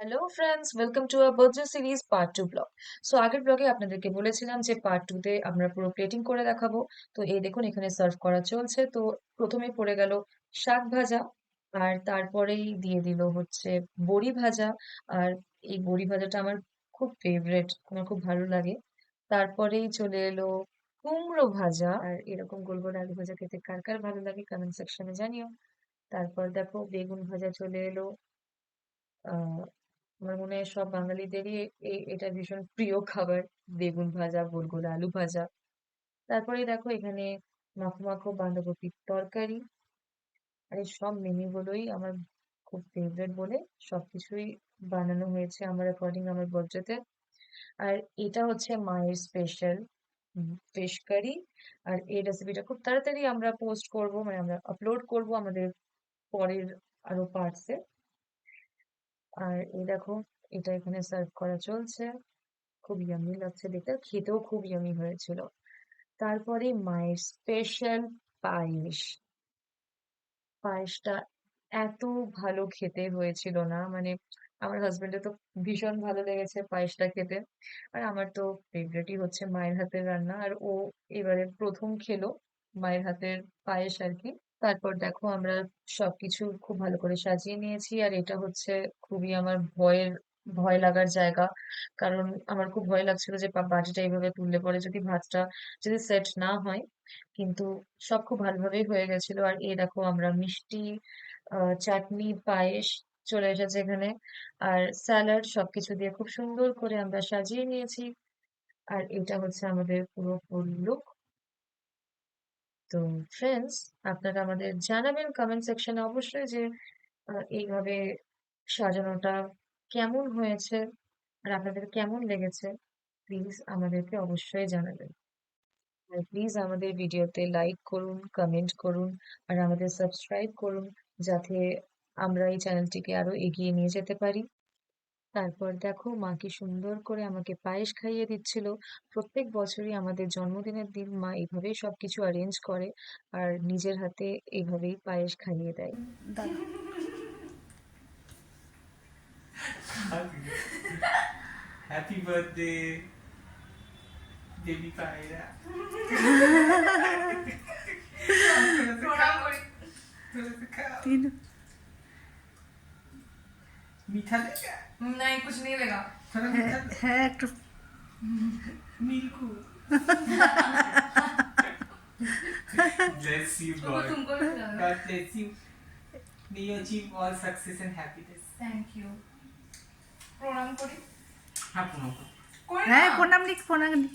Hello friends, welcome to our birthday series part 2 blog. So আগের ব্লগে আপনাদেরকে বলেছিলাম যে পার্ট 2 তে আমরা পুরো প্লেটিং করে দেখাবো। তো এই দেখুন এখানে সার্ভ করা চলছে। তো প্রথমে পড়ে গেল শাক ভাজা, আর তারপরেই দিয়ে দিল হচ্ছে বড়ি ভাজা। আর এই বড়ি ভাজাটা আমার খুব ফেভারিট, আমার খুব ভালো লাগে। তারপরেই চলে এলো কুমড়ো ভাজা, আর এরকম গোল গোল আলু ভাজা খেতে কার কার ভালো লাগে কমেন্ট সেকশনে জানিও। তারপর দেখো বেগুন ভাজা চলে এলো। আহ আমার মনে হয় সব বাঙালিদেরই এটা ভীষণ প্রিয় খাবার, বেগুন ভাজা, গোল গোল আলু ভাজা। তারপরে দেখো এখানে মাখো মাখো বাঁধাকপির তরকারি। আর এই সব মেনুগুলোই আমার খুব ফেভারিট বলে সবকিছুই বানানো হয়েছে আমার অ্যাকর্ডিং আমার বার্থডেতে। আর এটা হচ্ছে মায়ের স্পেশাল ফিশ কারি। আর এই রেসিপিটা খুব তাড়াতাড়ি আমরা পোস্ট করব, মানে আমরা আপলোড করব আমাদের পরের আরো পার্টসে। আর এই দেখো এটা এখানে সার্ভ করা চলছে। খুব ইয়ামি লাগছে দেখতে, আর খেতেও খুব ইয়ামি হয়েছিল। তারপরে মায়ের স্পেশাল পায়েস। পায়েসটা এত ভালো খেতে হয়েছিল না, মানে আমার হাজবেন্ডের তো ভীষণ ভালো লেগেছে পায়েসটা খেতে। আর আমার তো ফেভারিটই হচ্ছে মায়ের হাতের রান্না, আর ও এবারে প্রথম খেলো মায়ের হাতের পায়েস আর কি। তারপর দেখো আমরা সবকিছু খুব ভালো করে সাজিয়ে নিয়েছি। আর এটা হচ্ছে খুবই আমার ভয় লাগার জায়গা, কারণ আমার খুব ভয় লাগছিল যে বাটিটা এইভাবে তুললে পরে যদি ভাতটা যদি সেট না হয়। কিন্তু সব খুব ভালোভাবেই হয়ে গেছিল। আর এই দেখো আমরা মিষ্টি, চাটনি, পায়েস চলে এসেছে এখানে, আর স্যালাড সবকিছু দিয়ে খুব সুন্দর করে আমরা সাজিয়ে নিয়েছি। আর এটা হচ্ছে আমাদের পুরো ফুল লুক। তো ফ্রেন্ডস, আপনারা আমাদের জানাবেন কমেন্ট সেকশনে অবশ্যই যে এইভাবে সাজানোটা কেমন হয়েছে, আর আপনাদের কেমন লেগেছে। প্লিজ আমাদেরকে অবশ্যই জানাবেন। আর প্লিজ আমাদের ভিডিওতে লাইক করুন, কমেন্ট করুন, আর আমাদের সাবস্ক্রাইব করুন, যাতে আমরা এই চ্যানেলটিকে আরো এগিয়ে নিয়ে যেতে পারি। তারপর দেখো মা কি সুন্দর করে আমাকে পায়েস খাইয়ে দিচ্ছিল। প্রত্যেক বছরই আমাদের জন্মদিনের দিন মা এইভাবেই সবকিছু অ্যারেঞ্জ করে, আর নিজের হাতে এইভাবেই পায়েস খাইয়ে দেয়। দাদা হ্যাপি বার্থডে দেবী পায়রা। तीन मीठा लेगा? नहीं कुछ नहीं लगा। थोड़ा है, मीठा है एक तो मिल्कू। Bless you तो God. तुमको भी खिला दो। God bless you. May you achieve all success and happiness. Thank you. প্রণাম করি। हाँ प्रणाम। করি है না। प्रणाम लिख प्रणाम लिख